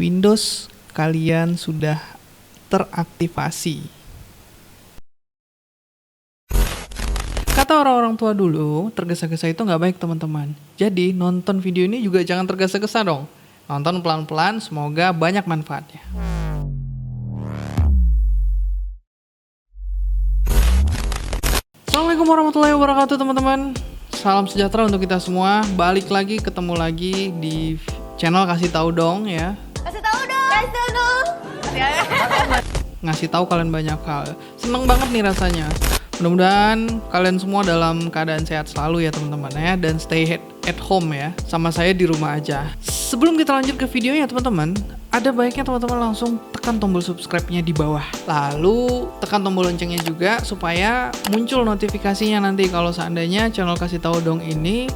Windows kalian sudah teraktivasi. Kata orang-orang tua dulu, tergesa-gesa itu nggak baik teman-teman. Jadi nonton video ini juga jangan tergesa-gesa dong. Nonton pelan-pelan, semoga banyak manfaatnya. Assalamualaikum warahmatullahi wabarakatuh teman-teman. Salam sejahtera untuk kita semua. Balik lagi, ketemu lagi di channel Kasih Tahu Dong ya. Kasih tahu dong. Kasih tahu dong. Ngasih tahu kalian banyak hal. Seneng banget nih rasanya. Mudah-mudahan kalian semua dalam keadaan sehat selalu ya teman-teman ya, dan stay at home ya. Sama saya di rumah aja. Sebelum kita lanjut ke videonya teman-teman, ada baiknya teman-teman langsung tekan tombol subscribe-nya di bawah. Lalu tekan tombol loncengnya juga supaya muncul notifikasinya nanti kalau seandainya channel Kasih Tahu Dong ini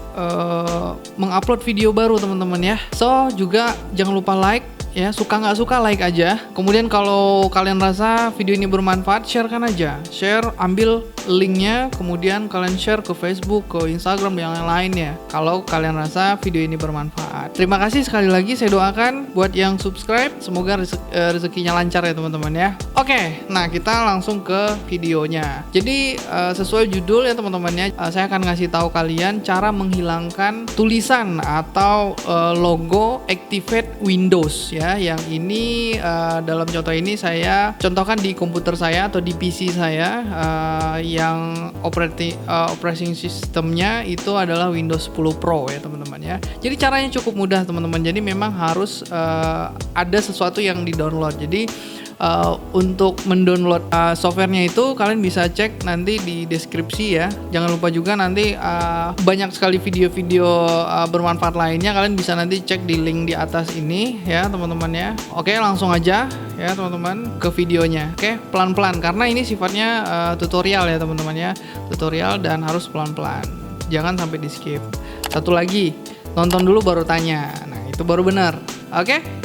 mengupload video baru teman-teman ya. So juga jangan lupa like ya, suka nggak suka like aja. Kemudian kalau kalian rasa video ini bermanfaat, share kan aja. Share, ambil linknya, kemudian kalian share ke Facebook, ke Instagram, yang lainnya. Kalau kalian rasa video ini bermanfaat. Terima kasih sekali lagi, saya doakan buat yang subscribe, semoga rezekinya lancar ya teman-teman ya. Oke, nah kita langsung ke videonya. Jadi sesuai judul ya teman-teman ya, saya akan ngasih tahu kalian cara menghilangkan tulisan atau logo Activate Windows ya. Yang ini dalam contoh ini saya contohkan di komputer saya atau di PC saya yang operating systemnya itu adalah Windows 10 Pro ya teman-teman ya. Jadi caranya cukup mudah teman-teman. Jadi memang harus ada sesuatu yang di-download. Jadi untuk mendownload softwarenya itu kalian bisa cek nanti di deskripsi ya. Jangan lupa juga nanti banyak sekali video-video bermanfaat lainnya, kalian bisa nanti cek di link di atas ini ya teman-teman ya. Oke, langsung aja ya teman-teman ke videonya. Oke, pelan-pelan karena ini sifatnya tutorial ya teman-teman ya. Tutorial dan harus pelan-pelan. Jangan sampai di skip. Satu lagi, nonton dulu baru tanya. Nah, itu baru benar. Oke?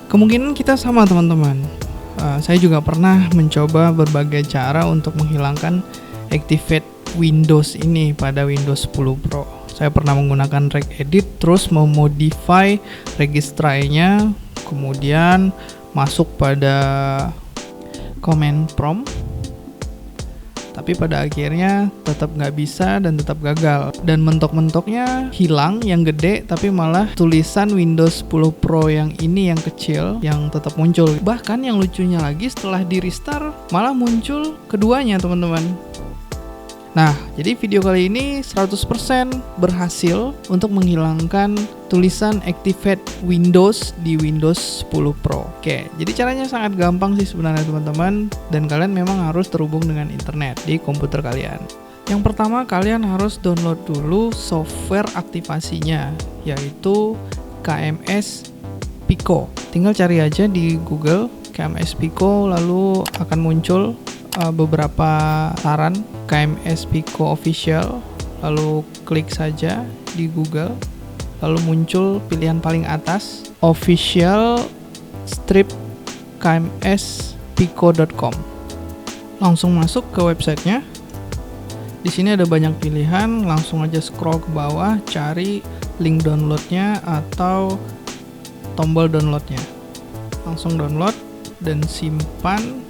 Kemungkinan kita sama teman-teman. Saya juga pernah mencoba berbagai cara untuk menghilangkan Activate Windows ini pada Windows 10 Pro. Saya pernah menggunakan regedit, terus memodify registrainya, kemudian masuk pada command prompt. Tapi pada akhirnya tetap nggak bisa dan tetap gagal. Dan mentok-mentoknya hilang yang gede, tapi malah tulisan Windows 10 Pro yang ini yang kecil yang tetap muncul. Bahkan yang lucunya lagi setelah di restart malah muncul keduanya teman-teman. Nah, jadi video kali ini 100% berhasil untuk menghilangkan tulisan Activate Windows di Windows 10 Pro. Oke, jadi caranya sangat gampang sih sebenarnya teman-teman, dan kalian memang harus terhubung dengan internet di komputer kalian. Yang pertama, kalian harus download dulu software aktivasinya, yaitu KMS Pico. Tinggal cari aja di Google KMS Pico, lalu akan muncul beberapa saran KMS Pico Official, lalu klik saja di Google, lalu muncul pilihan paling atas official strip kmspico.com. Langsung masuk ke websitenya. Di sini ada banyak pilihan, langsung aja scroll ke bawah, cari link downloadnya atau tombol downloadnya. Langsung download dan simpan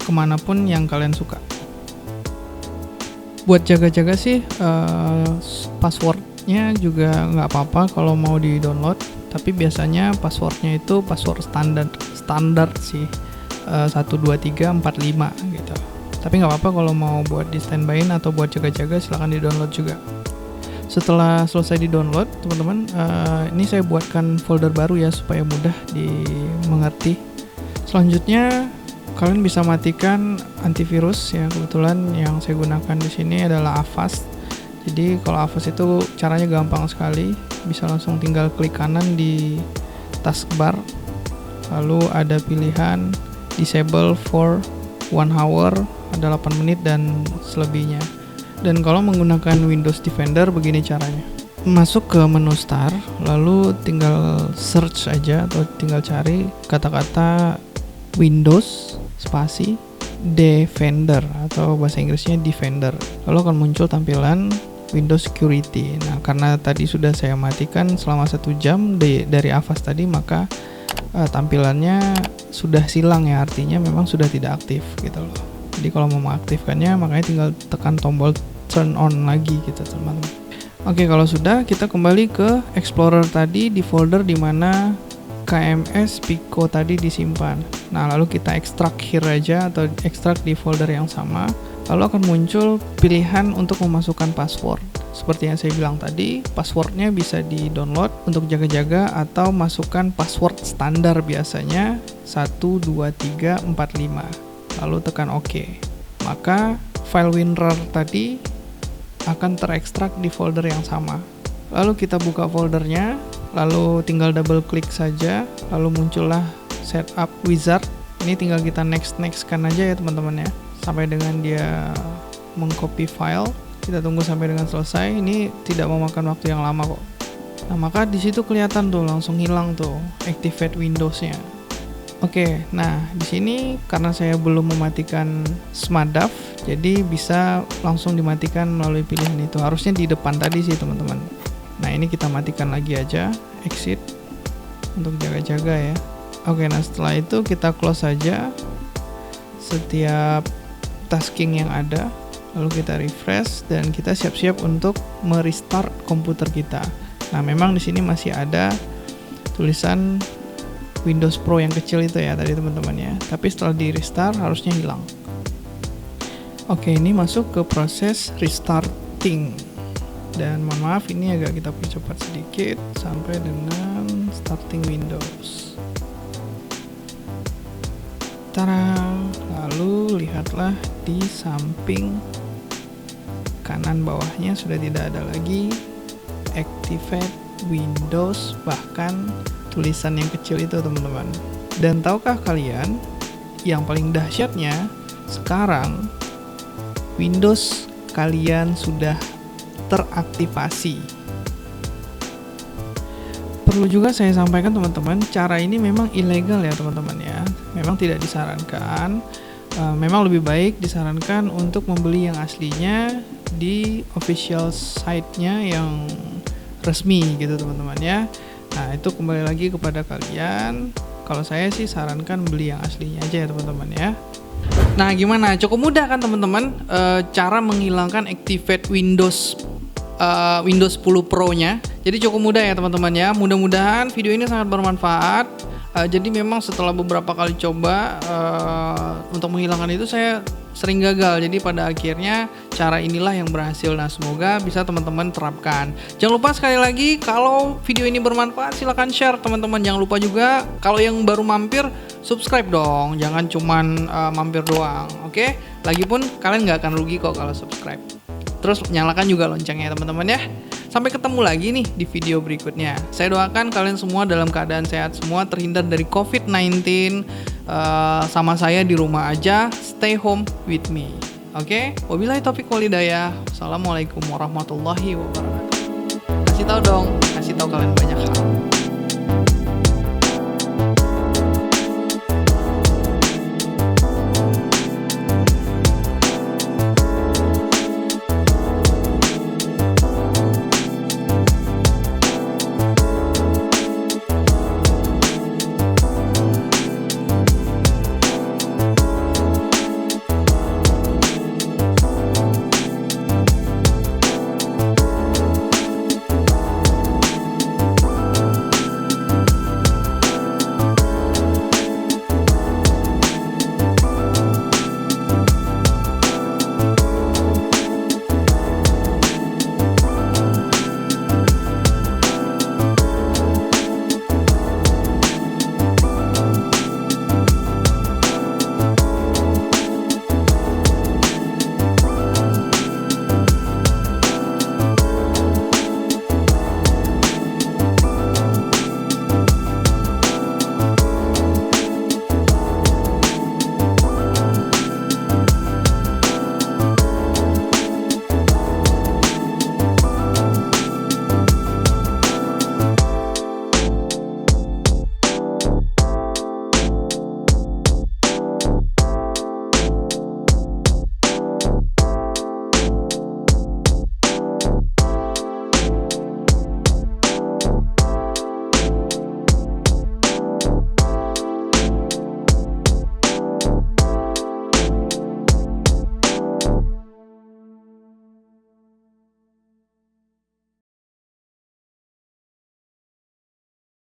kemanapun yang kalian suka. Buat jaga-jaga sih passwordnya juga nggak apa-apa kalau mau di download, tapi biasanya passwordnya itu password standar sih, 12345 gitu. Tapi nggak apa-apa kalau mau buat di standby-in atau buat jaga-jaga, silahkan di download juga. Setelah selesai di download teman-teman, ini saya buatkan folder baru ya supaya mudah dimengerti. Selanjutnya kalian bisa matikan antivirus ya. Kebetulan yang saya gunakan di sini adalah Avast. Jadi kalau Avast itu caranya gampang sekali, bisa langsung tinggal klik kanan di taskbar, lalu ada pilihan disable for 1 hour, ada 8 menit dan selebihnya. Dan kalau menggunakan Windows Defender begini caranya. Masuk ke menu start, lalu tinggal search aja atau tinggal cari kata-kata Windows spasi Defender atau bahasa Inggrisnya Defender. Lalu akan muncul tampilan Windows Security. Nah, karena tadi sudah saya matikan selama 1 jam dari Avast tadi, maka tampilannya sudah silang ya, artinya memang sudah tidak aktif gitu loh. Jadi kalau mau mengaktifkannya, makanya tinggal tekan tombol turn on lagi gitu teman-teman. Oke, kalau sudah, kita kembali ke Explorer tadi di folder dimana KMS Pico tadi disimpan. Nah, lalu kita ekstrak here aja atau ekstrak di folder yang sama. Lalu akan muncul pilihan untuk memasukkan password. Seperti yang saya bilang tadi, passwordnya bisa di-download untuk jaga-jaga atau masukkan password standar biasanya 12345. Lalu tekan OK. Maka file WinRAR tadi akan terekstrak di folder yang sama. Lalu kita buka foldernya, lalu tinggal double klik saja, lalu muncullah setup wizard. Ini tinggal kita next-kan aja ya teman-teman ya, sampai dengan dia mengcopy file. Kita tunggu sampai dengan selesai. Ini tidak memakan waktu yang lama kok. Nah, maka di situ kelihatan tuh langsung hilang tuh activate Windows-nya. Oke, nah di sini karena saya belum mematikan SMADAV, jadi bisa langsung dimatikan melalui pilihan itu. Harusnya di depan tadi sih teman-teman. Nah, ini kita matikan lagi aja, exit untuk jaga-jaga ya. Oke, nah setelah itu kita close saja setiap tasking yang ada, lalu kita refresh dan kita siap-siap untuk merestart komputer kita. Nah, memang di sini masih ada tulisan Windows Pro yang kecil itu ya tadi teman-teman ya, tapi setelah di restart harusnya hilang. Oke, ini masuk ke proses restarting, dan mohon maaf ini agak kita percepat sedikit sampai dengan starting Windows. Lalu lihatlah di samping kanan bawahnya sudah tidak ada lagi activate Windows, bahkan tulisan yang kecil itu teman-teman. Dan tahukah kalian yang paling dahsyatnya, sekarang Windows kalian sudah teraktivasi. Perlu juga saya sampaikan teman-teman, cara ini memang ilegal ya teman-teman ya. Memang tidak disarankan. Memang lebih baik disarankan untuk membeli yang aslinya di official site-nya yang resmi gitu teman-teman ya. Nah, itu kembali lagi kepada kalian. Kalau saya sih sarankan beli yang aslinya aja ya teman-teman ya. Nah, gimana? Cukup mudah kan teman-teman cara menghilangkan activate Windows 10 Pro-nya. Jadi cukup mudah ya teman-teman ya. Mudah-mudahan video ini sangat bermanfaat. Jadi memang setelah beberapa kali coba untuk menghilangkan itu saya sering gagal. Jadi pada akhirnya cara inilah yang berhasil. Nah, semoga bisa teman-teman terapkan. Jangan lupa sekali lagi kalau video ini bermanfaat silahkan share teman-teman. Jangan lupa juga kalau yang baru mampir subscribe dong. Jangan cuman mampir doang. Oke? Lagipun kalian nggak akan rugi kok kalau subscribe. Terus nyalakan juga loncengnya teman-teman ya. Sampai ketemu lagi nih di video berikutnya. Saya doakan kalian semua dalam keadaan sehat semua, terhindar dari COVID-19. Sama saya di rumah aja, stay home with me. Oke? Wabillahi taufiq walhidayah. Assalamualaikum warahmatullahi wabarakatuh. Kasih tahu dong, kasih tahu kalian banyak hal.